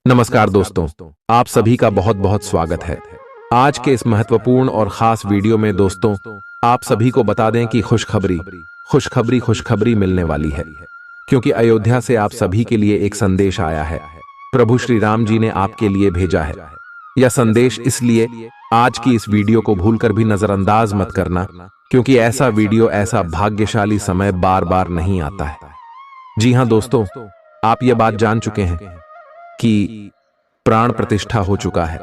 नमस्कार दोस्तों, आप सभी का बहुत बहुत स्वागत है। आज के इस महत्वपूर्ण और खास वीडियो में दोस्तों आप सभी को बता दें कि खुशखबरी मिलने वाली है, क्योंकि अयोध्या से आप सभी के लिए एक संदेश आया है। प्रभु श्री राम जी ने आपके लिए भेजा है यह संदेश, इसलिए आज की इस वीडियो को भूलकर भी नजरअंदाज मत करना, क्योंकि ऐसा वीडियो, ऐसा भाग्यशाली समय बार बार नहीं आता है। जी हाँ दोस्तों, आप ये बात जान चुके हैं कि प्राण प्रतिष्ठा हो चुका है,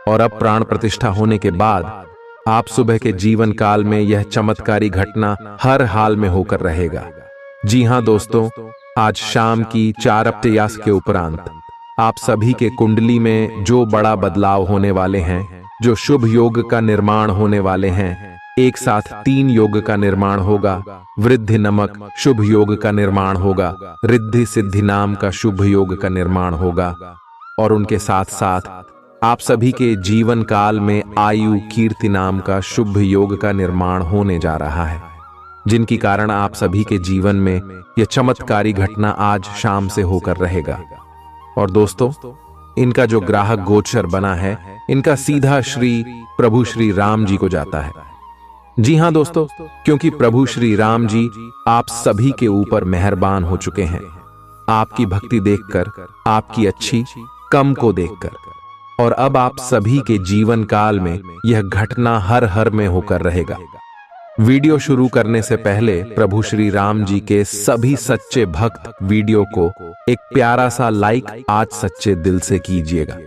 और अब प्राण प्रतिष्ठा होने के बाद आप सुबह के जीवन काल में यह चमत्कारी घटना हर हाल में होकर रहेगा। जी हां दोस्तों, आज शाम की 4 के उपरांत आप सभी के कुंडली में जो बड़ा बदलाव होने वाले हैं, जो शुभ योग का निर्माण होने वाले हैं, एक साथ 3 योग का निर्माण होगा। वृद्धि नमक शुभ योग का निर्माण होगा, रिद्धि सिद्धि नाम का शुभ योग का निर्माण होगा, और उनके साथ साथ आप सभी के जीवन काल में आयु कीर्ति नाम का शुभ योग का निर्माण होने जा रहा है, जिनकी कारण आप सभी के जीवन में यह चमत्कारी घटना आज शाम से होकर रहेगा। और दोस्तों, इनका जो ग्राहक गोचर बना है, इनका सीधा प्रभु श्री राम जी को जाता है। जी हां दोस्तों, क्योंकि प्रभु श्री राम जी आप सभी के ऊपर मेहरबान हो चुके हैं, आपकी भक्ति देखकर, आपकी अच्छी कम को देखकर, और अब आप सभी के जीवन काल में यह घटना हर हर में होकर रहेगा। वीडियो शुरू करने से पहले प्रभु श्री राम जी के सभी सच्चे भक्त वीडियो को एक प्यारा सा लाइक आज सच्चे दिल से कीजिएगा।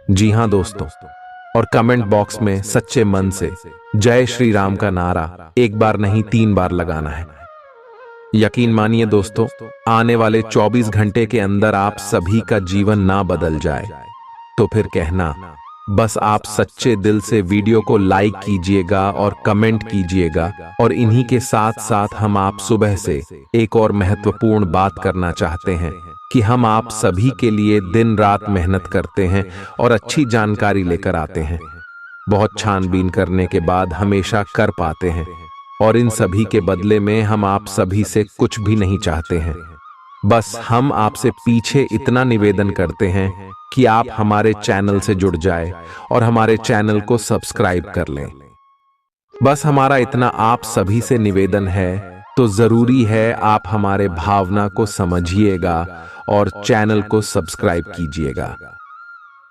जी हां दोस्तों, और कमेंट बॉक्स में सच्चे मन से जय श्री राम का नारा एक बार नहीं 3 बार लगाना है। यकीन मानिए दोस्तों, आने वाले 24 घंटे के अंदर आप सभी का जीवन ना बदल जाए तो फिर कहना, बस आप सच्चे दिल से वीडियो को लाइक कीजिएगा और कमेंट कीजिएगा। और इन्हीं के साथ साथ हम आप सुबह से एक और महत्वपूर्ण बात करना चाहते हैं कि हम आप सभी के लिए दिन रात मेहनत करते हैं और अच्छी जानकारी लेकर आते हैं। बहुत छानबीन करने के बाद हमेशा कर पाते हैं, और इन सभी के बदले में हम आप सभी से कुछ भी नहीं चाहते हैं। बस हम आपसे पीछे इतना निवेदन करते हैं कि आप हमारे चैनल से जुड़ जाए और हमारे चैनल को सब्सक्राइब कर लें। बस हमारा इतना आप सभी से निवेदन है, तो जरूरी है आप हमारे भावना को समझिएगा और चैनल को सब्सक्राइब कीजिएगा।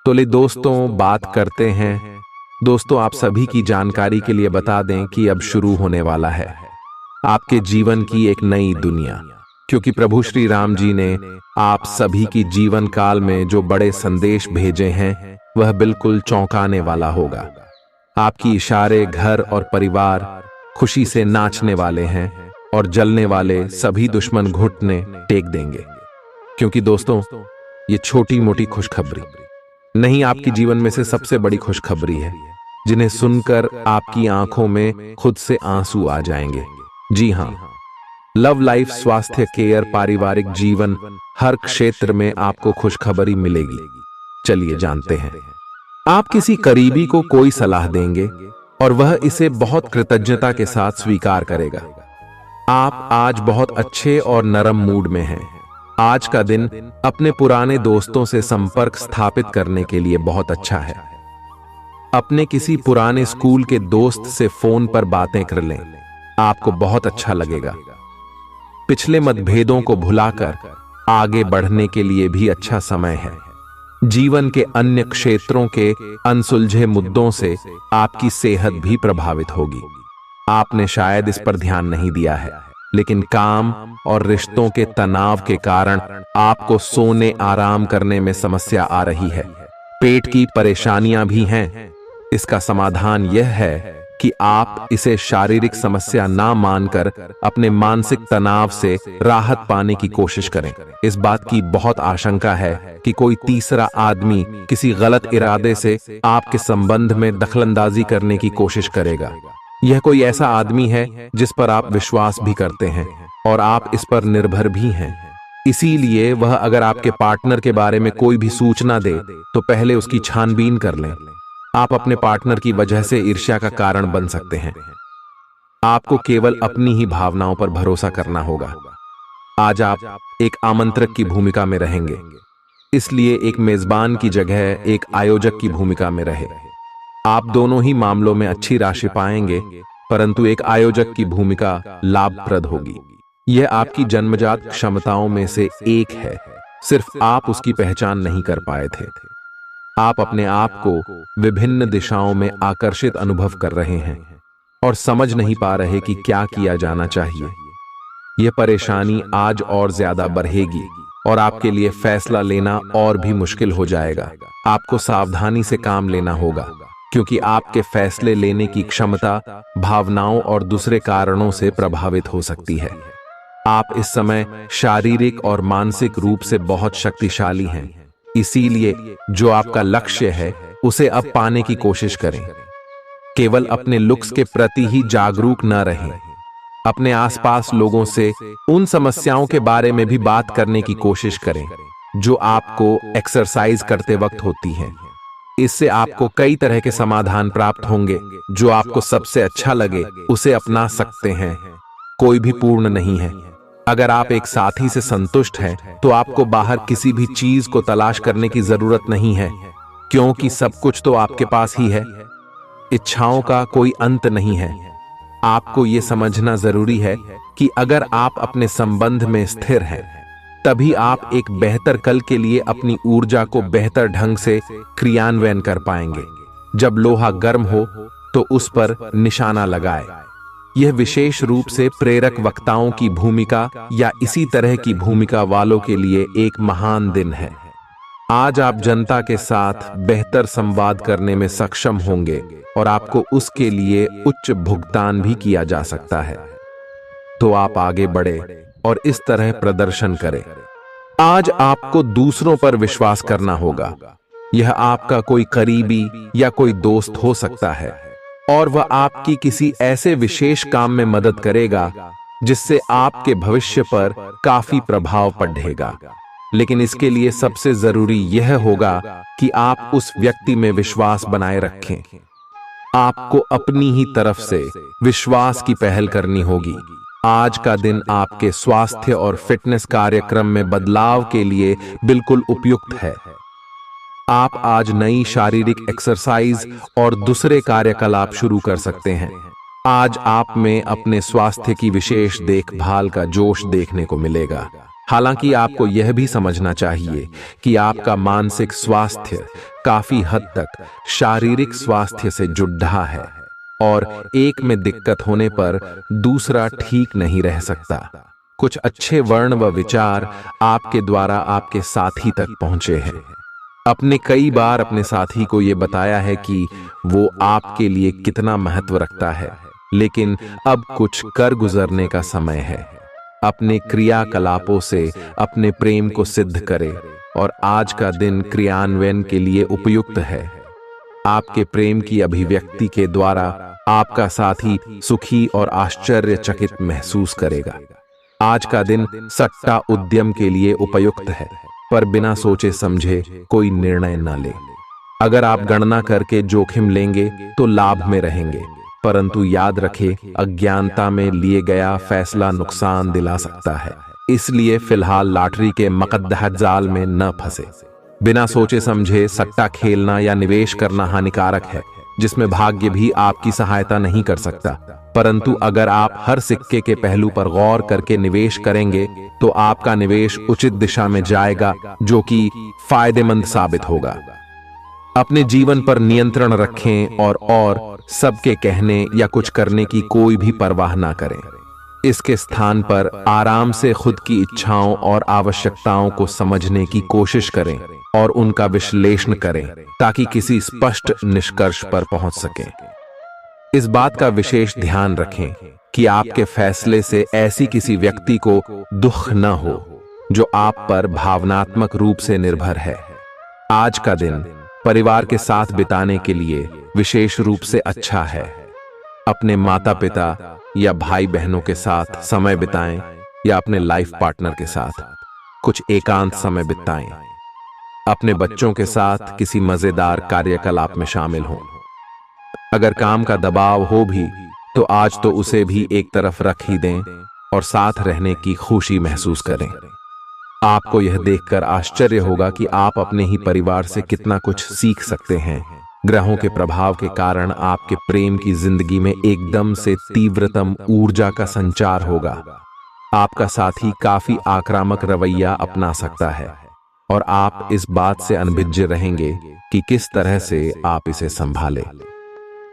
तो ले दोस्तों, बात करते हैं। दोस्तों, आप सभी की जानकारी के लिए बता दें कि अब शुरू होने वाला है आपके जीवन की एक नई दुनिया, क्योंकि प्रभु श्री राम जी ने आप सभी की जीवन काल में जो बड़े संदेश भेजे हैं, वह बिल्कुल चौंकाने वाला होगा। आपकी इशारे, घर और परिवार खुशी से नाचने वाले हैं, और जलने वाले सभी दुश्मन घुटने टेक देंगे। क्योंकि दोस्तों, ये छोटी मोटी खुशखबरी नहीं, आपकी जीवन में से सबसे बड़ी खुशखबरी है, जिन्हें सुनकर आपकी आंखों में खुद से आंसू आ जाएंगे। जी हां, लव लाइफ, स्वास्थ्य, केयर, पारिवारिक जीवन, हर क्षेत्र में आपको खुशखबरी मिलेगी। चलिए जानते हैं। आप किसी करीबी को कोई सलाह देंगे और वह इसे बहुत कृतज्ञता के साथ स्वीकार करेगा। आप आज बहुत अच्छे और नरम मूड में हैं। आज का दिन अपने पुराने दोस्तों से संपर्क स्थापित करने के लिए बहुत अच्छा है। अपने किसी पुराने स्कूल के दोस्त से फोन पर बातें कर लें, आपको बहुत अच्छा लगेगा। पिछले मतभेदों को भुलाकर आगे बढ़ने के लिए भी अच्छा समय है। जीवन के अन्य क्षेत्रों के अनसुलझे मुद्दों से आपकी सेहत भी प्रभावित होगी। आपने शायद इस पर ध्यान नहीं दिया है, लेकिन काम और रिश्तों के तनाव के कारण आपको सोने, आराम करने में समस्या आ रही है। पेट की परेशानियां भी हैं। इसका समाधान यह है कि आप इसे शारीरिक समस्या ना मानकर अपने मानसिक तनाव से राहत पाने की कोशिश करें। इस बात की बहुत आशंका है कि कोई तीसरा आदमी किसी गलत इरादे से आपके संबंध में दखलंदाजी करने की कोशिश करेगा। यह कोई ऐसा आदमी है जिस पर आप विश्वास भी करते हैं और आप इस पर निर्भर भी हैं। इसीलिए वह अगर आपके पार्टनर के बारे में कोई भी सूचना दे तो पहले उसकी छानबीन कर लें। आप अपने पार्टनर की वजह से ईर्ष्या का कारण बन सकते हैं। आपको केवल अपनी ही भावनाओं पर भरोसा करना होगा। आज आप एक आमंत्रक की भूमिका में रहेंगे। इसलिए एक मेजबान की जगह एक आयोजक की भूमिका में रहे। आप दोनों ही मामलों में अच्छी राशि पाएंगे, परंतु एक आयोजक की भूमिका लाभप्रद होगी। यह आपकी जन्मजात क्षमताओं में से एक है, सिर्फ आप उसकी पहचान नहीं कर पाए थे। आप अपने आप को विभिन्न दिशाओं में आकर्षित अनुभव कर रहे हैं और समझ नहीं पा रहे कि क्या किया जाना चाहिए। यह परेशानी आज और ज्यादा बढ़ेगी और आपके लिए फैसला लेना और भी मुश्किल हो जाएगा। आपको सावधानी से काम लेना होगा, क्योंकि आपके फैसले लेने की क्षमता भावनाओं और दूसरे कारणों से प्रभावित हो सकती है। आप इस समय शारीरिक और मानसिक रूप से बहुत शक्तिशाली हैं, इसीलिए जो आपका लक्ष्य है उसे अब पाने की कोशिश करें। केवल अपने लुक्स के प्रति ही जागरूक न रहें, अपने आसपास लोगों से उन समस्याओं के बारे में भी बात करने की कोशिश करें जो आपको एक्सरसाइज करते वक्त होती हैं। इससे आपको कई तरह के समाधान प्राप्त होंगे। जो आपको सबसे अच्छा लगे उसे अपना सकते हैं। कोई भी पूर्ण नहीं है। अगर आप एक साथी से संतुष्ट हैं तो आपको बाहर किसी भी चीज को तलाश करने की जरूरत नहीं है, क्योंकि सब कुछ तो आपके पास ही है। इच्छाओं का कोई अंत नहीं है। आपको यह समझना जरूरी है कि अगर आप अपने संबंध में स्थिर हैं, तभी आप एक बेहतर कल के लिए अपनी ऊर्जा को बेहतर ढंग से क्रियान्वयन कर पाएंगे। जब लोहा गर्म हो तो उस पर निशाना लगाए। यह विशेष रूप से प्रेरक वक्ताओं की भूमिका या इसी तरह की भूमिका वालों के लिए एक महान दिन है। आज आप जनता के साथ बेहतर संवाद करने में सक्षम होंगे और आपको उसके लिए उच्च भुगतान भी किया जा सकता है। तो आप आगे बढ़े और इस तरह प्रदर्शन करें। आज आपको दूसरों पर विश्वास करना होगा। यह आपका कोई करीबी या कोई दोस्त हो सकता है और वह आपकी किसी ऐसे विशेष काम में मदद करेगा जिससे आपके भविष्य पर काफी प्रभाव पड़ेगा। लेकिन इसके लिए सबसे जरूरी यह होगा कि आप उस व्यक्ति में विश्वास बनाए रखें। आपको अपनी ही तरफ से विश्वास की पहल करनी होगी। आज का दिन आपके स्वास्थ्य और फिटनेस कार्यक्रम में बदलाव के लिए बिल्कुल उपयुक्त है। आप आज नई शारीरिक एक्सरसाइज और दूसरे कार्यकलाप शुरू कर सकते हैं। आज आप में अपने स्वास्थ्य की विशेष देखभाल का जोश देखने को मिलेगा। हालांकि आपको यह भी समझना चाहिए कि आपका मानसिक स्वास्थ्य काफी हद तक शारीरिक स्वास्थ्य से जुड़ा है और एक में दिक्कत होने पर दूसरा ठीक नहीं रह सकता। कुछ अच्छे वर्ण व विचार आपके द्वारा आपके साथी तक पहुंचे हैं। अपने कई बार अपने साथी को यह बताया है कि वो आपके लिए कितना महत्व रखता है, लेकिन अब कुछ कर गुजरने का समय है। अपने क्रियाकलापों से अपने प्रेम को सिद्ध करें और आज का दिन क्रियान्वयन के लिए उपयुक्त है। आपके प्रेम की अभिव्यक्ति के द्वारा आपका साथी सुखी और आश्चर्यचकित महसूस करेगा। आज का दिन सट्टा उद्यम के लिए उपयुक्त है, पर बिना सोचे समझे कोई निर्णय न ले। अगर आप गणना करके जोखिम लेंगे तो लाभ में रहेंगे, परंतु याद रखें अज्ञानता में लिए गया फैसला नुकसान दिला सकता है। इसलिए फिलहाल लॉटरी के मकद्दर जाल में न फंसे। बिना सोचे समझे सट्टा खेलना या निवेश करना हानिकारक है, जिसमें भाग्य भी आपकी सहायता नहीं कर सकता। परंतु अगर आप हर सिक्के के पहलू पर गौर करके निवेश करेंगे तो आपका निवेश उचित दिशा में जाएगा, जो कि फायदेमंद साबित होगा। अपने जीवन पर नियंत्रण रखें और सबके कहने या कुछ करने की कोई भी परवाह ना करें। इसके स्थान पर आराम से खुद की इच्छाओं और आवश्यकताओं को समझने की कोशिश करें और उनका विश्लेषण करें, ताकि किसी स्पष्ट निष्कर्ष पर पहुंच सकें। इस बात का विशेष ध्यान रखें कि आपके फैसले से ऐसी किसी व्यक्ति को दुख न हो जो आप पर भावनात्मक रूप से निर्भर है। आज का दिन परिवार के साथ बिताने के लिए विशेष रूप से अच्छा है। अपने माता पिता या भाई बहनों के साथ समय बिताएं या अपने लाइफ पार्टनर के साथ कुछ एकांत समय बिताएं। अपने बच्चों के साथ किसी मजेदार कार्यकलाप में शामिल हों। अगर काम का दबाव हो भी तो आज तो उसे भी एक तरफ रख ही दें और साथ रहने की खुशी महसूस करें। आपको यह देखकर आश्चर्य होगा कि आप अपने ही परिवार से कितना कुछ सीख सकते हैं। ग्रहों के प्रभाव के कारण आपके प्रेम की जिंदगी में एकदम से तीव्रतम ऊर्जा का संचार होगा। आपका साथी काफी आक्रामक रवैया अपना सकता है और आप इस बात से अनभिज्ञ रहेंगे कि किस तरह से आप इसे संभालें।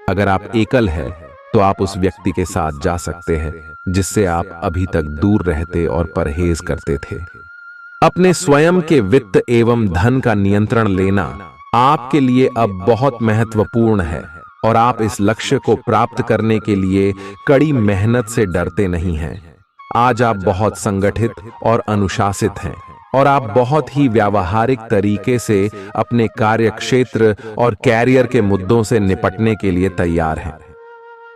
अगर आप एकल हैं, तो आप उस व्यक्ति के साथ जा सकते हैं जिससे आप अभी तक दूर रहते और परहेज करते थे। अपने स्वयं के वित्त एवं धन का नियंत्रण लेना आपके लिए अब बहुत महत्वपूर्ण है और आप इस लक्ष्य को प्राप्त करने के लिए कड़ी मेहनत से डरते नहीं हैं। आज आप बहुत संगठित और अनुशासित हैं और आप बहुत ही व्यावहारिक तरीके से अपने कार्यक्षेत्र और कैरियर के मुद्दों से निपटने के लिए तैयार हैं।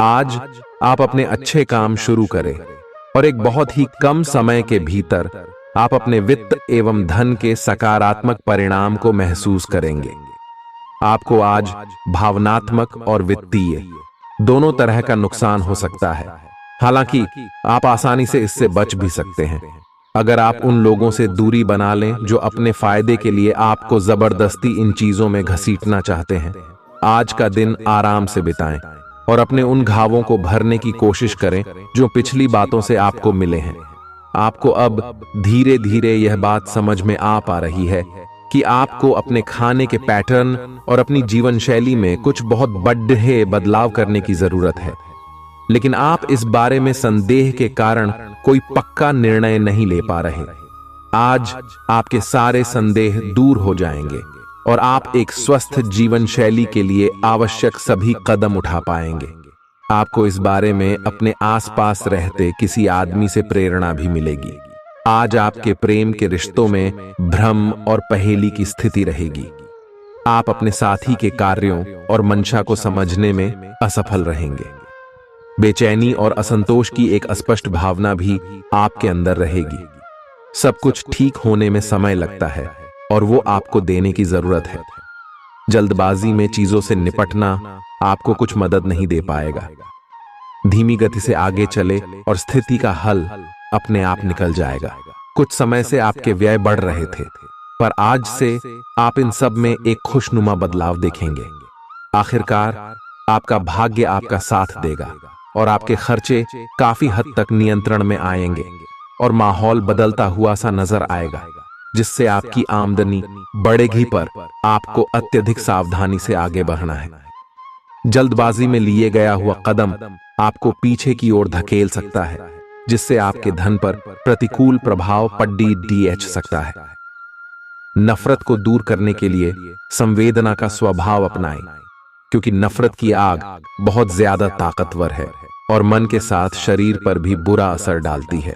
आज आप अपने अच्छे काम शुरू करें और एक बहुत ही कम समय के भीतर आप अपने वित्त एवं धन के सकारात्मक परिणाम को महसूस करेंगे। आपको आज भावनात्मक और वित्तीय दोनों तरह का नुकसान हो सकता है। हालांकि आप आसानी से इससे बच भी सकते हैं अगर आप उन लोगों से दूरी बना लें जो अपने फायदे के लिए आपको जबरदस्ती इन चीजों में घसीटना चाहते हैं। आज का दिन आराम से बिताएं और अपने उन घावों को भरने की कोशिश करें जो पिछली बातों से आपको मिले हैं। आपको अब धीरे धीरे यह बात समझ में आ पा रही है कि आपको अपने खाने के पैटर्न और अपनी जीवन शैली में कुछ बहुत बड़े बदलाव करने की जरूरत है, लेकिन आप इस बारे में संदेह के कारण कोई पक्का निर्णय नहीं ले पा रहे। आज आपके सारे संदेह दूर हो जाएंगे और आप एक स्वस्थ जीवन शैली के लिए आवश्यक सभी कदम उठा पाएंगे। आपको इस बारे में अपने आसपास रहते किसी आदमी से प्रेरणा भी मिलेगी। आज आपके प्रेम के रिश्तों में भ्रम और पहेली की स्थिति रहेगी। आप अपने साथी के कार्यों और मंशा को समझने में असफल रहेंगे। बेचैनी और असंतोष की एक अस्पष्ट भावना भी आपके अंदर रहेगी। सब कुछ ठीक होने में समय लगता है और वो आपको देने की जरूरत है। जल्दबाजी में चीजों से निपटना आपको कुछ मदद नहीं दे पाएगा। धीमी गति से आगे चले और स्थिति का हल अपने आप निकल जाएगा। कुछ समय से आपके व्यय बढ़ रहे थे, पर आज से आप इन सब में एक खुशनुमा बदलाव देखेंगे। आखिरकार आपका भाग्य आपका साथ देगा और आपके खर्चे काफी हद तक नियंत्रण में आएंगे और माहौल बदलता हुआ सा नजर आएगा, जिससे आपकी आमदनी बढ़ेगी, पर आपको अत्यधिक सावधानी से आगे बढ़ना है। जल्दबाजी में लिए गया हुआ कदम आपको पीछे की ओर धकेल सकता है, जिससे आपके धन पर प्रतिकूल प्रभाव पड़ सकता है। नफरत को दूर करने के लिए संवेदना का स्वभाव अपनाएं, क्योंकि नफरत की आग बहुत ज्यादा ताकतवर है और मन के साथ शरीर पर भी बुरा असर डालती है।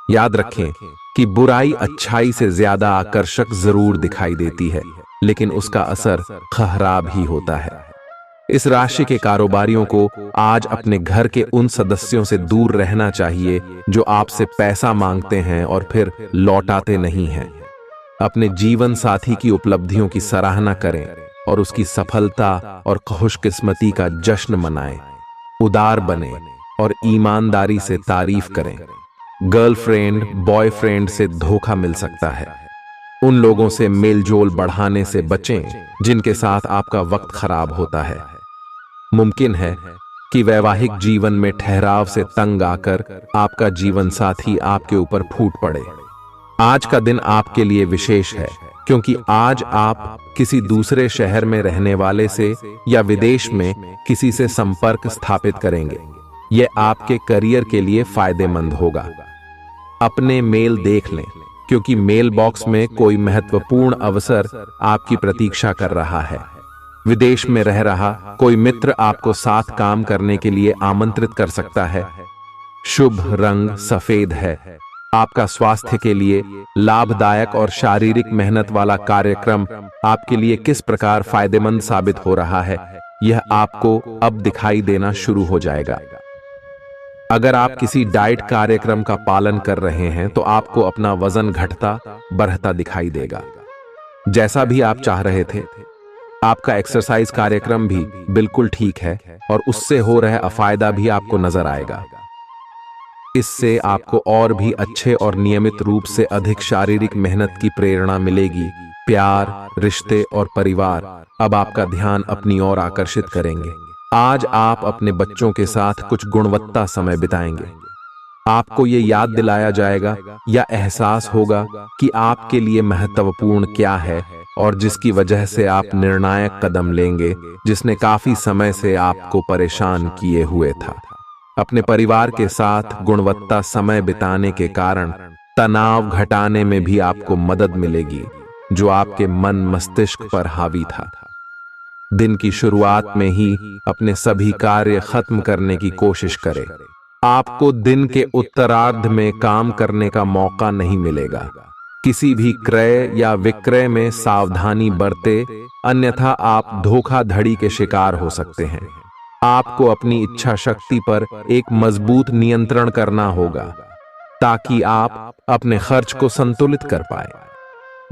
याद रखें कि बुराई अच्छाई से ज्यादा आकर्षक जरूर दिखाई देती है, लेकिन उसका असर खराब ही होता है। इस राशि के कारोबारियों को आज अपने घर के उन सदस्यों से दूर रहना चाहिए जो आपसे पैसा मांगते हैं और फिर लौटाते नहीं हैं। अपने जीवन साथी की उपलब्धियों की सराहना करें और उसकी सफलता और खुशकिस्मती का जश्न मनाएं। उदार बने और ईमानदारी से तारीफ करें। गर्लफ्रेंड बॉयफ्रेंड से धोखा मिल सकता है। उन लोगों से मेलजोल बढ़ाने से बचें जिनके साथ आपका वक्त खराब होता है। मुमकिन है कि वैवाहिक जीवन में ठहराव से तंग आकर आपका जीवन साथी आपके ऊपर फूट पड़े। आज का दिन आपके लिए विशेष है, क्योंकि आज आप किसी दूसरे शहर में रहने वाले से या विदेश में किसी से संपर्क स्थापित करेंगे। यह आपके करियर के लिए फायदेमंद होगा। अपने मेल देख लें, क्योंकि मेल बॉक्स में कोई महत्वपूर्ण अवसर आपकी प्रतीक्षा कर रहा है। विदेश में रह रहा कोई मित्र आपको साथ काम करने के लिए आमंत्रित कर सकता है। शुभ रंग सफेद है। आपका स्वास्थ्य के लिए लाभदायक और शारीरिक मेहनत वाला कार्यक्रम आपके लिए किस प्रकार फायदेमंद साबित हो रहा है, यह आपको अब दिखाई देना शुरू हो जाएगा। अगर आप किसी डाइट कार्यक्रम का पालन कर रहे हैं तो आपको अपना वजन घटता बढ़ता दिखाई देगा। जैसा भी आप चाह रहे थे, आपका एक्सरसाइज कार्यक्रम भी बिल्कुल ठीक है और उससे हो रहा फायदा भी आपको नजर आएगा। इससे आपको और भी अच्छे और नियमित रूप से अधिक शारीरिक मेहनत की प्रेरणा मिलेगी। प्यार, रिश्ते और परिवार अब आपका ध्यान अपनी ओर आकर्षित करेंगे। आज आप अपने बच्चों के साथ कुछ गुणवत्ता समय बिताएंगे। आपको ये याद दिलाया जाएगा या एहसास होगा कि आपके लिए महत्वपूर्ण क्या है और जिसकी वजह से आप निर्णायक कदम लेंगे, जिसने काफी समय से आपको परेशान किए हुए था। अपने परिवार के साथ गुणवत्ता समय बिताने के कारण तनाव घटाने में भी आपको मदद मिलेगी, जो आपके मन मस्तिष्क पर हावी था। दिन की शुरुआत में ही अपने सभी कार्य खत्म करने की कोशिश करें। आपको दिन के उत्तरार्ध में काम करने का मौका नहीं मिलेगा। किसी भी क्रय या विक्रय में सावधानी बरते, अन्यथा आप धोखाधड़ी के शिकार हो सकते हैं। आपको अपनी इच्छा शक्ति पर एक मजबूत नियंत्रण करना होगा ताकि आप अपने खर्च को संतुलित कर पाए।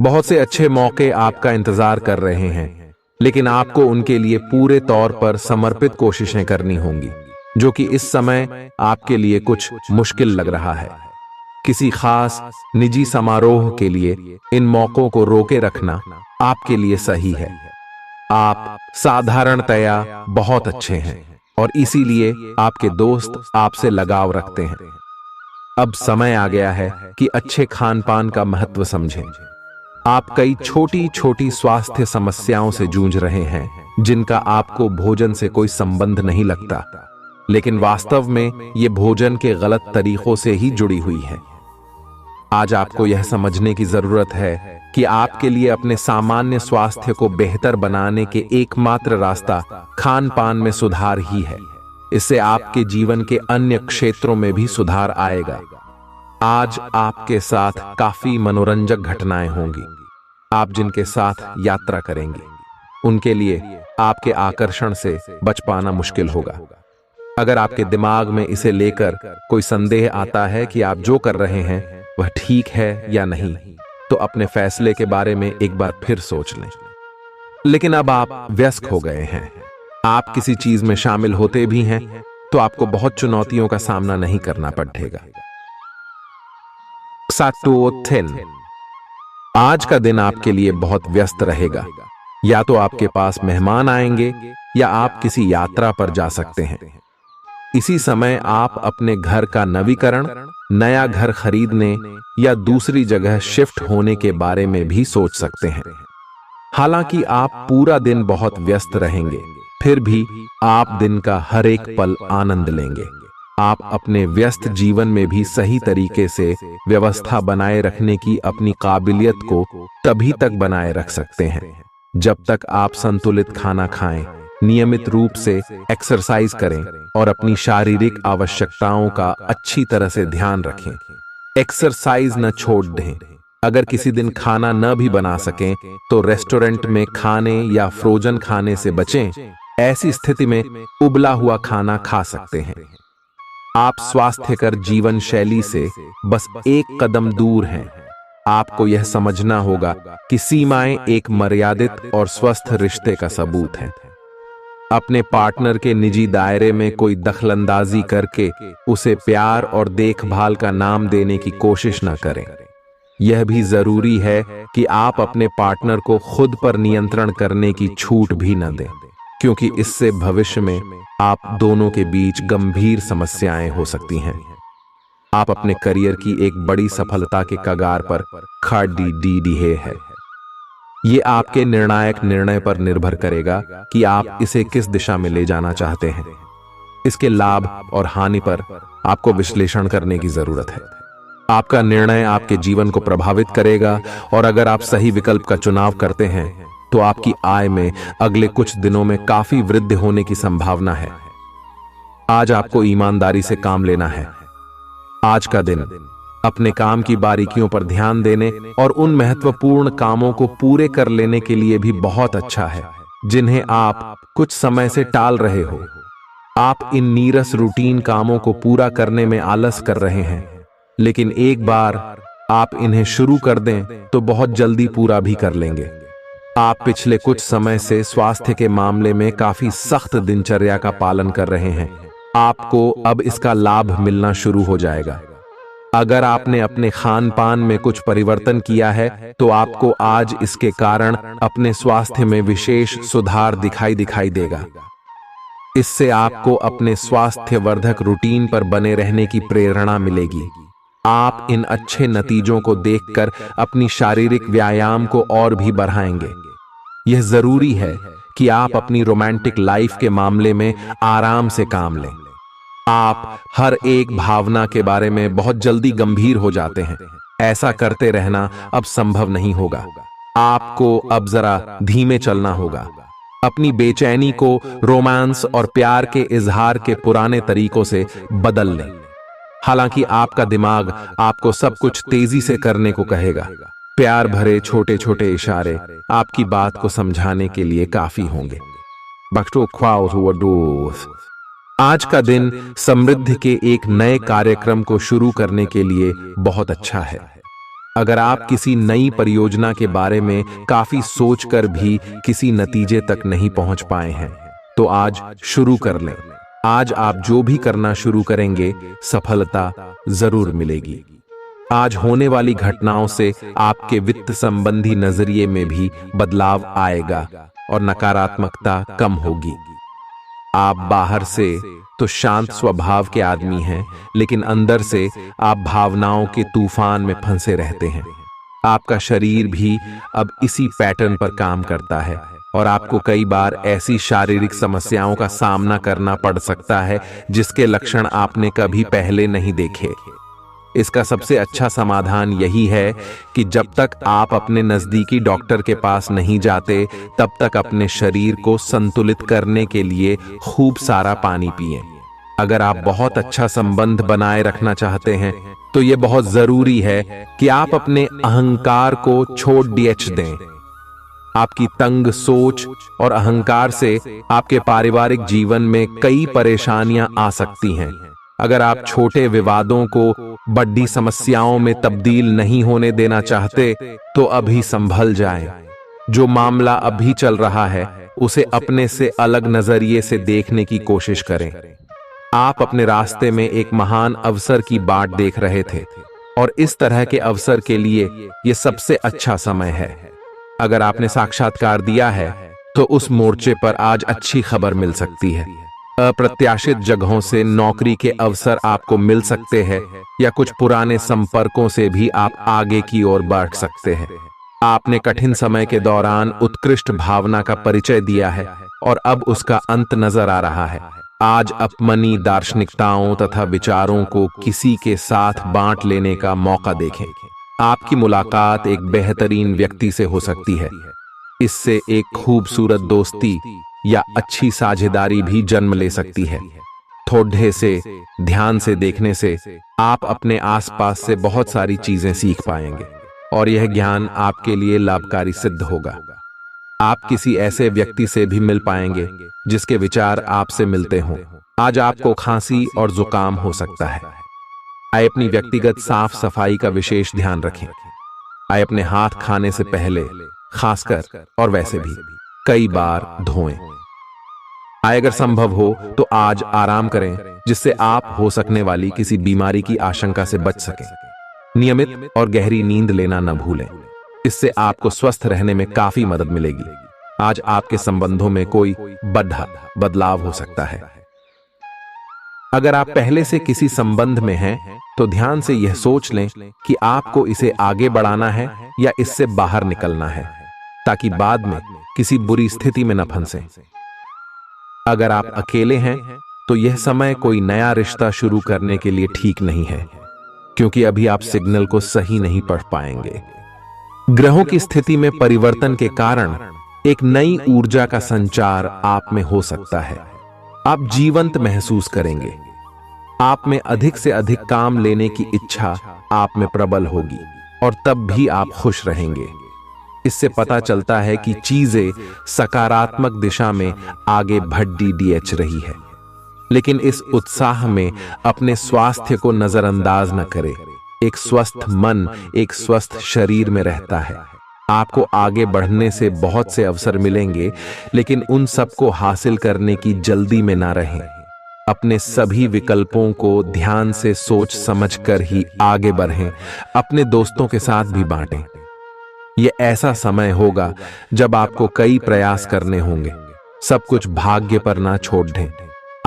बहुत से अच्छे मौके आपका इंतजार कर रहे हैं, लेकिन आपको उनके लिए पूरे तौर पर समर्पित कोशिशें करनी होंगी, जो कि इस समय आपके लिए कुछ मुश्किल लग रहा है। किसी खास निजी समारोह के लिए इन मौकों को रोके रखना आपके लिए सही है। आप साधारणतया बहुत अच्छे हैं और इसीलिए आपके दोस्त आपसे लगाव रखते हैं। अब समय आ गया है कि अच्छे खान पान का महत्व समझें। आप कई छोटी छोटी स्वास्थ्य समस्याओं से जूझ रहे हैं, जिनका आपको भोजन से कोई संबंध नहीं लगता, लेकिन वास्तव में ये भोजन के गलत तरीकों से ही जुड़ी हुई है। आज आपको यह समझने की जरूरत है कि आपके लिए अपने सामान्य स्वास्थ्य को बेहतर बनाने के एकमात्र रास्ता खान पान में सुधार ही है। इससे आपके जीवन के अन्य क्षेत्रों में भी सुधार आएगा। आज आपके साथ काफी मनोरंजक घटनाएं होंगी। आप जिनके साथ यात्रा करेंगे, उनके लिए आपके आकर्षण से बच पाना मुश्किल होगा। अगर आपके दिमाग में इसे लेकर कोई संदेह आता है कि आप जो कर रहे हैं वह ठीक है या नहीं, तो अपने फैसले के बारे में एक बार फिर सोच लें। लेकिन अब आप व्यस्त हो गए हैं, आप किसी चीज में शामिल होते भी हैं तो आपको बहुत चुनौतियों का सामना नहीं करना पड़ेगा। आज का दिन आपके लिए बहुत व्यस्त रहेगा। या तो आपके पास मेहमान आएंगे या आप किसी यात्रा पर जा सकते हैं। इसी समय आप अपने घर का नवीकरण, नया घर खरीदने या दूसरी जगह शिफ्ट होने के बारे में भी सोच सकते हैं। हालांकि आप पूरा दिन बहुत व्यस्त रहेंगे, फिर भी आप दिन का हर एक पल आनंद लेंगे। आप अपने व्यस्त जीवन में भी सही तरीके से व्यवस्था बनाए रखने की अपनी काबिलियत को तभी तक बनाए रख सकते हैं जब तक आप संतुलित खाना खाएं, नियमित रूप से एक्सरसाइज करें और अपनी शारीरिक आवश्यकताओं का अच्छी तरह से ध्यान रखें। एक्सरसाइज न छोड़ दें। अगर किसी दिन खाना न भी बना सकें तो रेस्टोरेंट में खाने या फ्रोजन खाने से बचें। ऐसी स्थिति में उबला हुआ खाना खा सकते हैं। आप स्वास्थ्यकर जीवन शैली से बस एक कदम दूर हैं। आपको यह समझना होगा कि सीमाएं एक मर्यादित और स्वस्थ रिश्ते का सबूत हैं। अपने पार्टनर के निजी दायरे में कोई दखलंदाजी करके उसे प्यार और देखभाल का नाम देने की कोशिश न करें। यह भी जरूरी है कि आप अपने पार्टनर को खुद पर नियंत्रण करने की छूट भी न दें, क्योंकि इससे भविष्य में आप दोनों के बीच गंभीर समस्याएं हो सकती हैं। आप अपने करियर की एक बड़ी सफलता के कगार पर खड़ी है। ये आपके निर्णायक निर्णय पर निर्भर करेगा कि आप इसे किस दिशा में ले जाना चाहते हैं। इसके लाभ और हानि पर आपको विश्लेषण करने की जरूरत है। आपका निर्णय आपके जीवन को प्रभावित करेगा और अगर आप सही विकल्प का चुनाव करते हैं तो आपकी आय में अगले कुछ दिनों में काफी वृद्धि होने की संभावना है। आज आपको ईमानदारी से काम लेना है। आज का दिन अपने काम की बारीकियों पर ध्यान देने और उन महत्वपूर्ण कामों को पूरे कर लेने के लिए भी बहुत अच्छा है जिन्हें आप कुछ समय से टाल रहे हो। आप इन नीरस रूटीन कामों को पूरा करने में आलस कर रहे हैं, लेकिन एक बार आप इन्हें शुरू कर दें तो बहुत जल्दी पूरा भी कर लेंगे। आप पिछले कुछ समय से स्वास्थ्य के मामले में काफी सख्त दिनचर्या का पालन कर रहे हैं, आपको अब इसका लाभ मिलना शुरू हो जाएगा। अगर आपने अपने खान पान में कुछ परिवर्तन किया है तो आपको आज इसके कारण अपने स्वास्थ्य में विशेष सुधार दिखाई देगा। इससे आपको अपने स्वास्थ्यवर्धक रूटीन पर बने रहने की प्रेरणा मिलेगी। आप इन अच्छे नतीजों को देखकर अपनी शारीरिक व्यायाम को और भी बढ़ाएंगे। यह जरूरी है कि आप अपनी रोमांटिक लाइफ के मामले में आराम से काम लें। आप हर एक भावना के बारे में बहुत जल्दी गंभीर हो जाते हैं। ऐसा करते रहना अब संभव नहीं होगा। आपको अब जरा धीमे चलना होगा। अपनी बेचैनी को रोमांस और प्यार के इजहार के पुराने तरीकों से बदल लें। हालांकि आपका दिमाग आपको सब कुछ तेजी से करने को कहेगा। प्यार भरे छोटे छोटे इशारे आपकी बात को समझाने के लिए काफी होंगे। आज का दिन समृद्धि के एक नए कार्यक्रम को शुरू करने के लिए बहुत अच्छा है। अगर आप किसी नई परियोजना के बारे में काफी सोचकर भी किसी नतीजे तक नहीं पहुंच पाए हैं तो आज शुरू कर लें। आज आप जो भी करना शुरू करेंगे सफलता जरूर मिलेगी। आज होने वाली घटनाओं से आपके वित्त संबंधी नजरिए में भी बदलाव आएगा और नकारात्मकता कम होगी। आप बाहर से तो शांत स्वभाव के आदमी हैं, लेकिन अंदर से आप भावनाओं के तूफान में फंसे रहते हैं। आपका शरीर भी अब इसी पैटर्न पर काम करता है और आपको कई बार ऐसी शारीरिक समस्याओं का सामना करना पड़ सकता है जिसके लक्षण आपने कभी पहले नहीं देखे। इसका सबसे अच्छा समाधान यही है कि जब तक आप अपने नजदीकी डॉक्टर के पास नहीं जाते तब तक अपने शरीर को संतुलित करने के लिए खूब सारा पानी पिएं। अगर आप बहुत अच्छा संबंध बनाए रखना चाहते हैं तो यह बहुत जरूरी है कि आप अपने अहंकार को छोड़ दें। आपकी तंग सोच और अहंकार से आपके पारिवारिक जीवन में कई परेशानियां आ सकती हैं। अगर आप छोटे विवादों को बड़ी समस्याओं में तब्दील नहीं होने देना चाहते तो अभी संभल जाएं। जो मामला अभी चल रहा है उसे अपने से अलग नजरिए से देखने की कोशिश करें। आप अपने रास्ते में एक महान अवसर की बाट देख रहे थे और इस तरह के अवसर के लिए यह सबसे अच्छा समय है। अगर आपने साक्षात्कार दिया है तो उस मोर्चे पर आज अच्छी खबर मिल सकती है। अप्रत्याशित जगहों से नौकरी के अवसर आपको मिल सकते हैं या कुछ पुराने संपर्कों से भी आप आगे की ओर बढ़ सकते हैं। आपने कठिन समय के दौरान उत्कृष्ट भावना का परिचय दिया है और अब उसका अंत नजर आ रहा है। आज अपनी दार्शनिकताओं तथा विचारों को किसी के साथ बांट लेने का मौका देखें। आपकी मुलाकात एक बेहतरीन व्यक्ति से हो सकती है। इससे एक खूबसूरत दोस्ती या अच्छी साझेदारी भी जन्म ले सकती है। थोड़े से ध्यान से देखने से आप अपने आसपास से बहुत सारी चीजें सीख पाएंगे और यह ज्ञान आपके लिए लाभकारी सिद्ध होगा। आप किसी ऐसे व्यक्ति से भी मिल पाएंगे जिसके विचार आपसे मिलते हों। आज आपको खांसी और जुकाम हो सकता है। आइए अपनी व्यक्तिगत साफ सफाई का विशेष ध्यान रखें। आइए अपने हाथ खाने से पहले खासकर और वैसे भी कई बार धोएं। आइए अगर संभव हो तो आज आराम करें जिससे आप हो सकने वाली किसी बीमारी की आशंका से बच सकें। नियमित और गहरी नींद लेना न भूलें। इससे आपको स्वस्थ रहने में काफी मदद मिलेगी। आज आपके संबंधों में कोई बड़ा बदलाव हो सकता है। अगर आप पहले से किसी संबंध में हैं तो ध्यान से यह सोच लें कि आपको इसे आगे बढ़ाना है या इससे बाहर निकलना है, ताकि बाद में किसी बुरी स्थिति में न फंसें। अगर आप अकेले हैं तो यह समय कोई नया रिश्ता शुरू करने के लिए ठीक नहीं है, क्योंकि अभी आप सिग्नल को सही नहीं पढ़ पाएंगे। ग्रहों की स्थिति में परिवर्तन के कारण एक नई ऊर्जा का संचार आप में हो सकता है। आप जीवंत महसूस करेंगे। आप में अधिक से अधिक काम लेने की इच्छा आप में प्रबल होगी और तब भी आप खुश रहेंगे। इससे पता चलता है कि चीजें सकारात्मक दिशा में आगे बढ़ रही है। लेकिन इस उत्साह में अपने स्वास्थ्य को नजरअंदाज न करें। एक स्वस्थ मन एक स्वस्थ शरीर में रहता है। आपको आगे बढ़ने से बहुत से अवसर मिलेंगे, लेकिन उन सब को हासिल करने की जल्दी में ना रहें। अपने सभी विकल्पों को ध्यान से सोच समझकर ही आगे बढ़ें। अपने दोस्तों के साथ भी बांटें। यह ऐसा समय होगा जब आपको कई प्रयास करने होंगे। सब कुछ भाग्य पर ना छोड़ दें।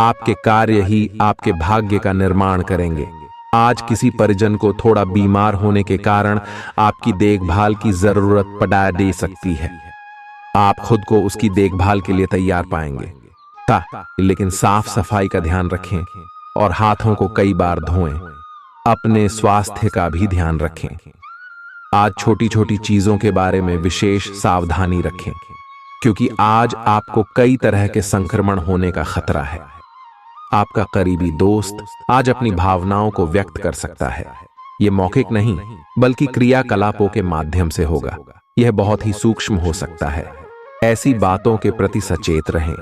आपके कार्य ही आपके भाग्य का निर्माण करेंगे। आज किसी परिजन को थोड़ा बीमार होने के कारण आपकी देखभाल की जरूरत पड़ा दे सकती है। आप खुद को उसकी देखभाल के लिए तैयार पाएंगे। लेकिन साफ सफाई का ध्यान रखें और हाथों को कई बार धोएं। अपने स्वास्थ्य का भी ध्यान रखें। आज छोटी छोटी चीजों के बारे में विशेष सावधानी रखें, क्योंकि आज आपको कई तरह के संक्रमण होने का खतरा है। आपका करीबी दोस्त आज अपनी भावनाओं को व्यक्त कर सकता है। यह मौखिक नहीं बल्कि क्रियाकलापों के माध्यम से होगा। यह बहुत ही सूक्ष्म हो सकता है। ऐसी बातों के प्रति सचेत रहें।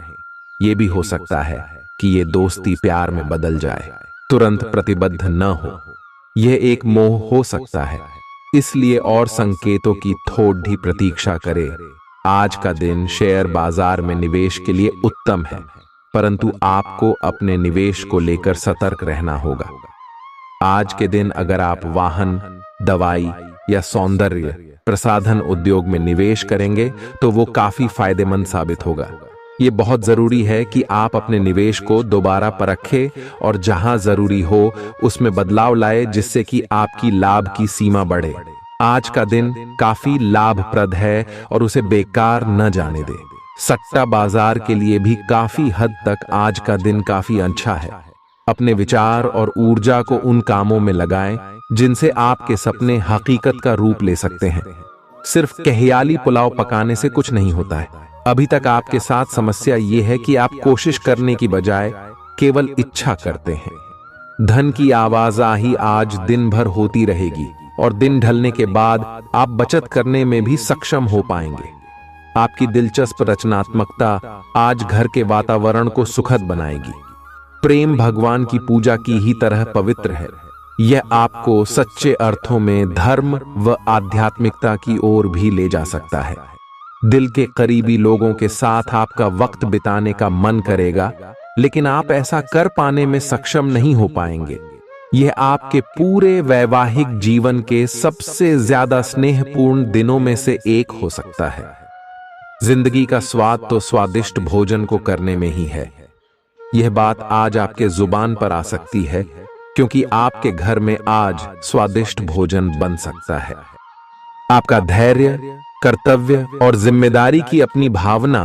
यह भी हो सकता है कि यह दोस्ती प्यार में बदल जाए। तुरंत प्रतिबद्ध न हो। यह एक मोह हो सकता है, इसलिए और संकेतों की थोड़ी प्रतीक्षा करें। आज का दिन शेयर बाजार में निवेश के लिए उत्तम है, परंतु आपको अपने निवेश को लेकर सतर्क रहना होगा। आज के दिन अगर आप वाहन, दवाई या सौंदर्य प्रसाधन उद्योग में निवेश करेंगे तो वो काफी फायदेमंद साबित होगा। ये बहुत जरूरी है कि आप अपने निवेश को दोबारा परखें और जहां जरूरी हो उसमें बदलाव लाए, जिससे कि आपकी लाभ की सीमा बढ़े। आज का दिन काफी लाभप्रद है और उसे बेकार न जाने दें। सट्टा बाजार के लिए भी काफी हद तक आज का दिन काफी अच्छा है। अपने विचार और ऊर्जा को उन कामों में लगाएं जिनसे आपके सपने हकीकत का रूप ले सकते हैं। सिर्फ कहियाली पुलाव पकाने से कुछ नहीं होता है। अभी तक आपके साथ समस्या ये है कि आप कोशिश करने की बजाय केवल इच्छा करते हैं। धन की आवाजाही आज दिन भर होती रहेगी और दिन ढलने के बाद आप बचत करने में भी सक्षम हो पाएंगे। आपकी दिलचस्प रचनात्मकता आज घर के वातावरण को सुखद बनाएगी। प्रेम भगवान की पूजा की ही तरह पवित्र है। यह आपको सच्चे अर्थों में धर्म व आध्यात्मिकता की ओर भी ले जा सकता है। दिल के करीबी लोगों के साथ आपका वक्त बिताने का मन करेगा, लेकिन आप ऐसा कर पाने में सक्षम नहीं हो पाएंगे। यह आपके पूरे वैवाहिक जीवन के सबसे ज्यादा स्नेहपूर्ण दिनों में से एक हो सकता है। जिंदगी का स्वाद तो स्वादिष्ट भोजन को करने में ही है। यह बात आज आपके जुबान पर आ सकती है, क्योंकि आपके घर में आज स्वादिष्ट भोजन बन सकता है। आपका धैर्य, कर्तव्य और जिम्मेदारी की अपनी भावना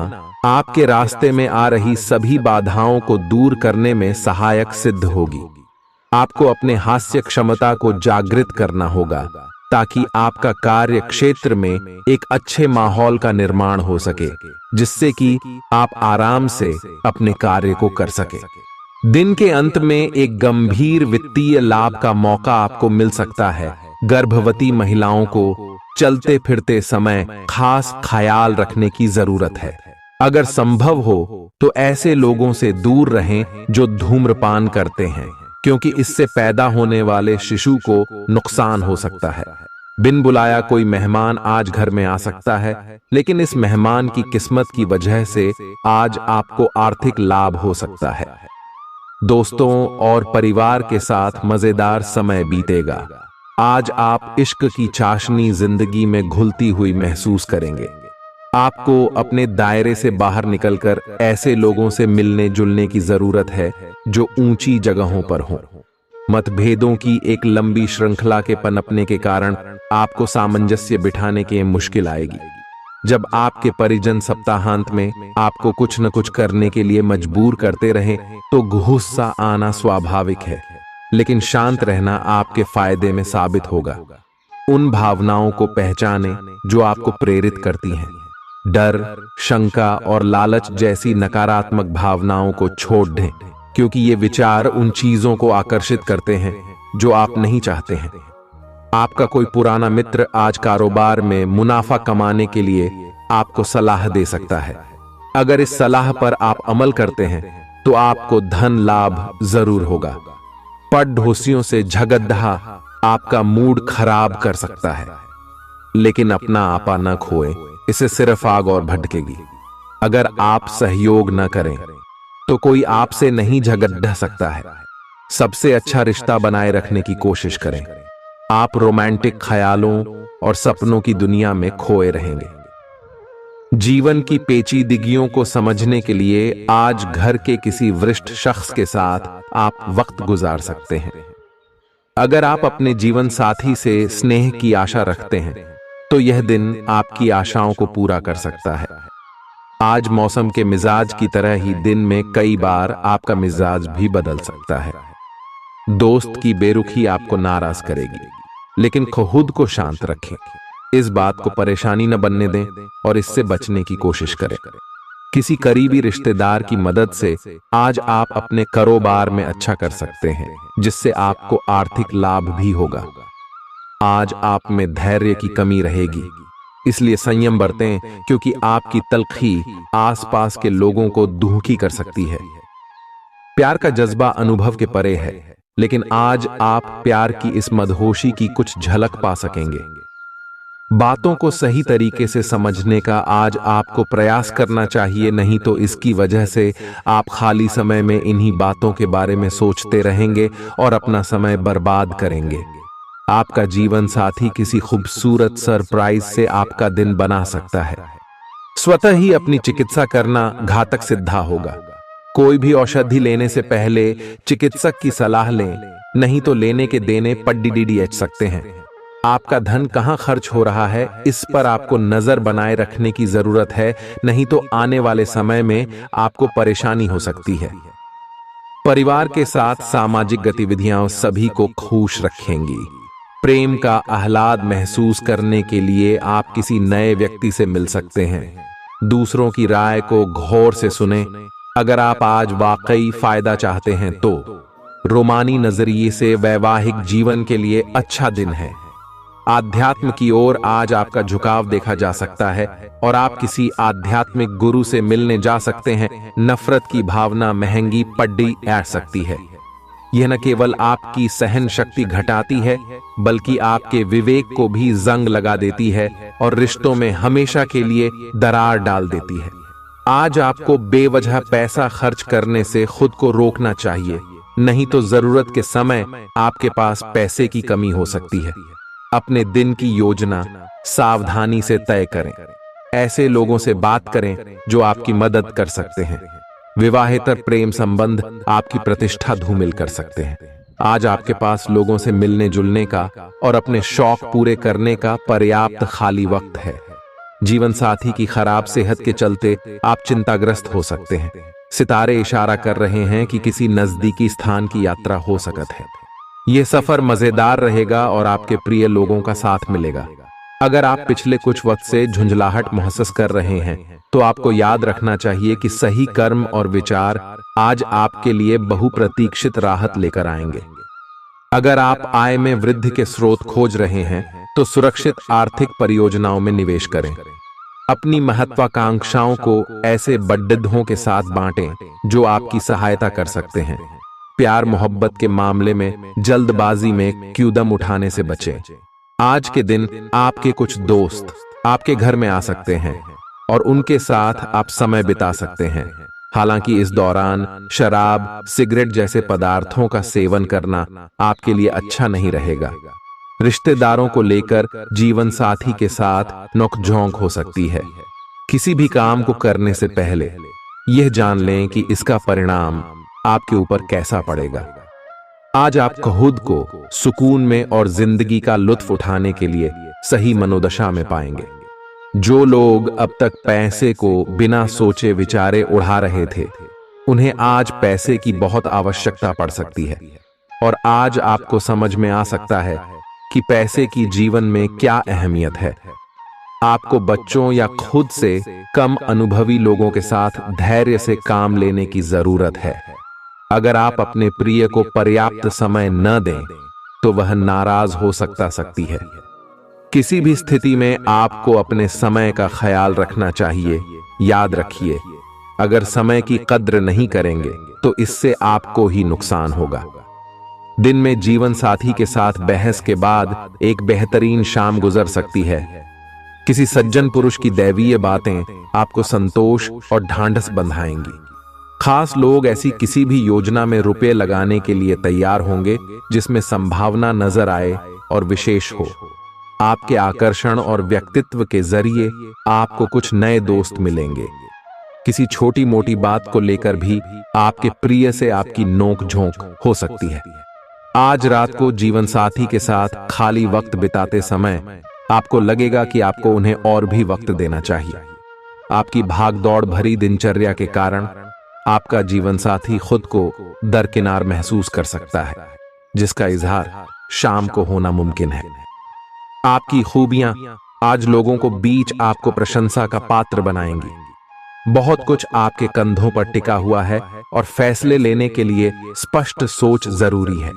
आपके रास्ते में आ रही सभी बाधाओं को दूर करने में सहायक सिद्ध होगी। आपको अपने हास्य क्षमता को जागृत करना होगा, ताकि आपका कार्य क्षेत्र में एक अच्छे माहौल का निर्माण हो सके, जिससे कि आप आराम से अपने कार्य को कर सके। दिन के अंत में एक गंभीर वित्तीय लाभ का मौका आपको मिल सकता है। गर्भवती महिलाओं को चलते फिरते समय खास ख्याल रखने की जरूरत है। अगर संभव हो तो ऐसे लोगों से दूर रहें जो धूम्रपान करते हैं, क्योंकि इससे पैदा होने वाले शिशु को नुकसान हो सकता है। बिन बुलाया कोई मेहमान आज घर में आ सकता है, लेकिन इस मेहमान की किस्मत की वजह से आज आपको आर्थिक लाभ हो सकता है। दोस्तों और परिवार के साथ मजेदार समय बीतेगा। आज आप इश्क की चाशनी जिंदगी में घुलती हुई महसूस करेंगे। आपको अपने दायरे से बाहर निकलकर ऐसे लोगों से मिलने जुलने की जरूरत है जो ऊंची जगहों पर हों। मतभेदों की एक लंबी श्रृंखला के पनपने के कारण आपको सामंजस्य बिठाने की मुश्किल आएगी। जब आपके परिजन सप्ताहांत में आपको कुछ न कुछ करने के लिए मजबूर करते रहें, तो गुस्सा आना स्वाभाविक है, लेकिन शांत रहना आपके फायदे में साबित होगा। उन भावनाओं को पहचानें जो आपको प्रेरित करती हैं। डर, शंका और लालच जैसी नकारात्मक भावनाओं को छोड़ दें, क्योंकि ये विचार उन चीजों को आकर्षित करते हैं जो आप नहीं चाहते हैं। आपका कोई पुराना मित्र आज कारोबार में मुनाफा कमाने के लिए आपको सलाह दे सकता है। अगर इस सलाह पर आप अमल करते हैं तो आपको धन लाभ जरूर होगा। पड़ोसियों से झगड़ा आपका मूड खराब कर सकता है, लेकिन अपना आपा न खोएं, इससे सिर्फ आग और भड़केगी। अगर आप सहयोग न करें तो कोई आपसे नहीं झगड़ सकता है। सबसे अच्छा रिश्ता बनाए रखने की कोशिश करें। आप रोमांटिक ख्यालों और सपनों की दुनिया में खोए रहेंगे। जीवन की पेचीदगियों को समझने के लिए आज घर के किसी वरिष्ठ शख्स के साथ आप वक्त गुजार सकते हैं। अगर आप अपने जीवन साथी से स्नेह की आशा रखते हैं तो यह दिन आपकी आशाओं को पूरा कर सकता है। आज मौसम के मिजाज की तरह ही दिन में कई बार आपका मिजाज भी बदल सकता है। दोस्त की बेरुखी आपको नाराज करेगी, लेकिन खुद को शांत रखें। इस बात को परेशानी न बनने दें और इससे बचने की कोशिश करें। किसी करीबी रिश्तेदार की मदद से आज आप अपने कारोबार में अच्छा कर सकते हैं, जिससे आपको आर्थिक लाभ भी होगा। आज आप में धैर्य की कमी रहेगी, इसलिए संयम बरतें, क्योंकि आपकी तल्खी आसपास के लोगों को दुखी कर सकती है। प्यार का जज्बा अनुभव के परे है, लेकिन आज आप प्यार की इस मदहोशी की कुछ झलक पा सकेंगे। बातों को सही तरीके से समझने का आज आपको प्रयास करना चाहिए, नहीं तो इसकी वजह से आप खाली समय में इन्हीं बातों के बारे में सोचते रहेंगे और अपना समय बर्बाद करेंगे। आपका जीवन साथी किसी खूबसूरत सरप्राइज से आपका दिन बना सकता है। स्वतः ही अपनी चिकित्सा करना घातक सिद्ध होगा। कोई भी औषधि लेने से पहले चिकित्सक की सलाह लें, नहीं तो लेने के देने पड्डीडीडीएच सकते हैं। आपका धन कहां खर्च हो रहा है, इस पर आपको नजर बनाए रखने की जरूरत है, नहीं तो आने वाले समय में आपको परेशानी हो सकती है। परिवार के साथ सामाजिक गतिविधियां सभी को खुश रखेंगी। प्रेम का आह्लाद महसूस करने के लिए आप किसी नए व्यक्ति से मिल सकते हैं। दूसरों की राय को गौर से सुनें। अगर आप आज वाकई फायदा चाहते हैं तो रोमानी नजरिए से वैवाहिक जीवन के लिए अच्छा दिन है। आध्यात्म की ओर आज आपका झुकाव देखा जा सकता है और आप किसी आध्यात्मिक गुरु से मिलने जा सकते हैं। नफरत की भावना महंगी पड्डी ऐड सकती है। यह न केवल आपकी सहन शक्ति घटाती है, बल्कि आपके विवेक को भी जंग लगा देती है और रिश्तों में हमेशा के लिए दरार डाल देती है। आज आपको बेवजह पैसा खर्च करने से खुद को रोकना चाहिए, नहीं तो जरूरत के समय आपके पास पैसे की कमी हो सकती है। अपने दिन की योजना सावधानी से तय करें। ऐसे लोगों से बात करें जो आपकी मदद कर सकते हैं। विवाहेतर प्रेम संबंध आपकी प्रतिष्ठा धूमिल कर सकते हैं। आज आपके पास लोगों से मिलने जुलने का और अपने शौक पूरे करने का पर्याप्त खाली वक्त है। जीवन साथी की खराब सेहत के चलते आप चिंताग्रस्त हो सकते हैं। सितारे इशारा कर रहे हैं कि किसी नजदीकी स्थान की यात्रा हो सकती है। यह सफर मजेदार रहेगा और आपके प्रिय लोगों का साथ मिलेगा। अगर आप पिछले कुछ वक्त से झुंझलाहट महसूस कर रहे हैं तो आपको याद रखना चाहिए कि सही कर्म और विचार आज आपके लिए बहुप्रतीक्षित राहत लेकर आएंगे। अगर आप आय में वृद्धि के स्रोत खोज रहे हैं तो सुरक्षित आर्थिक परियोजनाओं में निवेश करें। अपनी महत्वाकांक्षाओं को ऐसे बड्ढों के साथ बांटें जो आपकी सहायता कर सकते हैं। प्यार मोहब्बत के मामले में जल्दबाजी में कदम उठाने से बचें। आज के दिन आपके कुछ दोस्त आपके घर में आ सकते हैं और उनके साथ आप समय बिता सकते हैं। हालांकि इस दौरान शराब, सिगरेट जैसे पदार्थों का सेवन करना आपके लिए अच्छा नहीं रहेगा। रिश्तेदारों को लेकर जीवन साथी के साथ नोकझोंक हो सकती है। किसी भी काम को करने से पहले यह जान लें कि इसका परिणाम आपके ऊपर कैसा पड़ेगा। आज आप खुद को सुकून में और जिंदगी का लुत्फ उठाने के लिए सही मनोदशा में पाएंगे। जो लोग अब तक पैसे को बिना सोचे विचारे उड़ा रहे थे, उन्हें आज पैसे की बहुत आवश्यकता पड़ सकती है और आज आपको समझ में आ सकता है कि पैसे की जीवन में क्या अहमियत है। आपको बच्चों या खुद से कम अनुभवी लोगों के साथ धैर्य से काम लेने की जरूरत है। अगर आप अपने प्रिय को पर्याप्त समय न दें तो वह नाराज हो सकती है। किसी भी स्थिति में आपको अपने समय का ख्याल रखना चाहिए। याद रखिए, अगर समय की कद्र नहीं करेंगे तो इससे आपको ही नुकसान होगा। दिन में जीवन साथी के साथ बहस के बाद एक बेहतरीन शाम गुजर सकती है। किसी सज्जन पुरुष की दैवीय बातें आपको संतोष और ढांढस बंधाएंगी। खास लोग ऐसी किसी भी योजना में रुपए लगाने के लिए तैयार होंगे जिसमें संभावना नजर आए और विशेष हो। आपके आकर्षण और व्यक्तित्व के जरिए आपको कुछ नए दोस्त मिलेंगे। किसी छोटी मोटी बात को लेकर भी आपके प्रिय से आपकी नोक झोंक हो सकती है। आज रात को जीवन साथी के साथ खाली वक्त बिताते समय आपको लगेगा कि आपको उन्हें और भी वक्त देना चाहिए। आपकी भागदौड़ भरी दिनचर्या के कारण आपका जीवन साथी खुद को दरकिनार महसूस कर सकता है, जिसका इजहार शाम को होना मुमकिन है। आपकी खूबियां आज लोगों को बीच आपको प्रशंसा का पात्र बनाएंगी। बहुत कुछ आपके कंधों पर टिका हुआ है और फैसले लेने के लिए स्पष्ट सोच जरूरी है।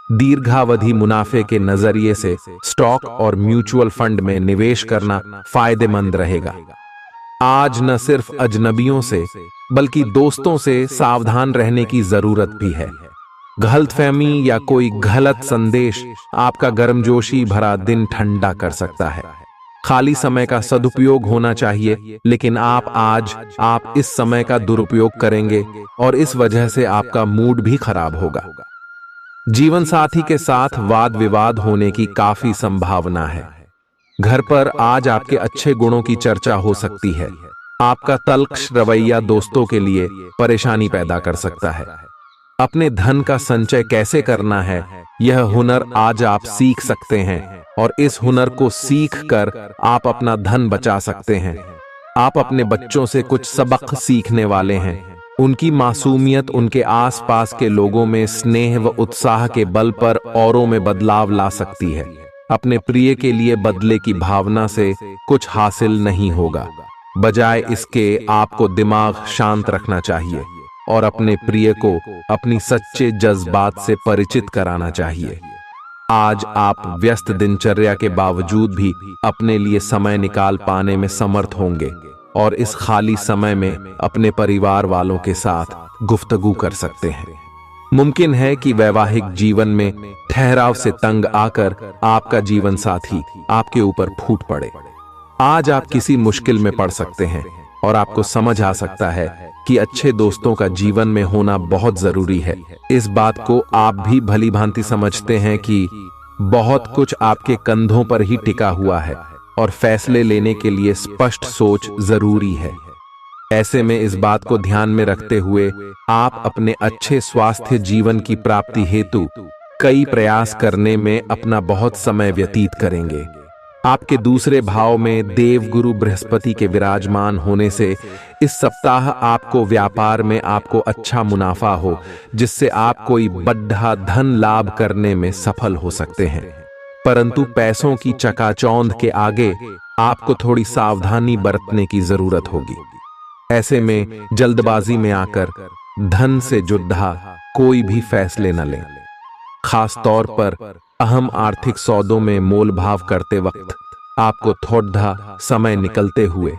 दीर्घावधि मुनाफे के नजरिए से स्टॉक और म्यूचुअल फंड में निवेश करना फायदेमंद रहेगा। आज न सिर्फ अजनबियों से बल्कि दोस्तों से सावधान रहने की जरूरत भी है। गलतफहमी या कोई गलत संदेश आपका गर्मजोशी भरा दिन ठंडा कर सकता है। खाली समय का सदुपयोग होना चाहिए, लेकिन आप इस समय का दुरुपयोग करेंगे और इस वजह से आपका मूड भी खराब होगा। जीवन साथी के साथ वाद विवाद होने की काफी संभावना है। घर पर आज आपके अच्छे गुणों की चर्चा हो सकती है। आपका तल्ख रवैया दोस्तों के लिए परेशानी पैदा कर सकता है। अपने धन का संचय कैसे करना है, यह हुनर आज आप सीख सकते हैं और इस हुनर को सीख कर आप अपना धन बचा सकते हैं। आप अपने बच्चों से कुछ सबक सीखने वाले हैं। उनकी मासूमियत उनके आसपास के लोगों में स्नेह व उत्साह के बल पर औरों में बदलाव ला सकती है। अपने प्रिय के लिए बदले की भावना से कुछ हासिल नहीं होगा। बजाय इसके आपको दिमाग शांत रखना चाहिए और अपने प्रिय को अपनी सच्चे जज्बात से परिचित कराना चाहिए। आज आप व्यस्त दिनचर्या के बावजूद भी अपने लिए समय निकाल पाने में समर्थ होंगे और इस खाली समय में अपने परिवार वालों के साथ गुफ्तगू कर सकते हैं। मुमकिन है कि वैवाहिक जीवन में ठहराव से तंग आकर आपका जीवन साथी आपके ऊपर फूट पड़े। आज आप किसी मुश्किल में पड़ सकते हैं और आपको समझ आ सकता है कि अच्छे दोस्तों का जीवन में होना बहुत जरूरी है। इस बात को आप भी भली भांति समझते हैं कि बहुत कुछ आपके कंधों पर ही टिका हुआ है और फैसले लेने के लिए स्पष्ट सोच जरूरी है। ऐसे में इस बात को ध्यान में रखते हुए आप अपने अच्छे स्वास्थ्य जीवन की प्राप्ति हेतु कई प्रयास करने में अपना बहुत समय व्यतीत करेंगे। आपके दूसरे भाव में देवगुरु बृहस्पति के विराजमान होने से इस सप्ताह आपको व्यापार में आपको अच्छा मुनाफा हो, जिससे आप कोई बड़ा धन लाभ करने में सफल हो सकते हैं। परंतु पैसों की चकाचौंध के आगे आपको थोड़ी सावधानी बरतने की जरूरत होगी। ऐसे में जल्दबाजी में आकर धन से जुड़ा कोई भी फैसले न लें। खास तौर पर अहम आर्थिक सौदों में मोल भाव करते वक्त आपको थोड़ा समय निकलते हुए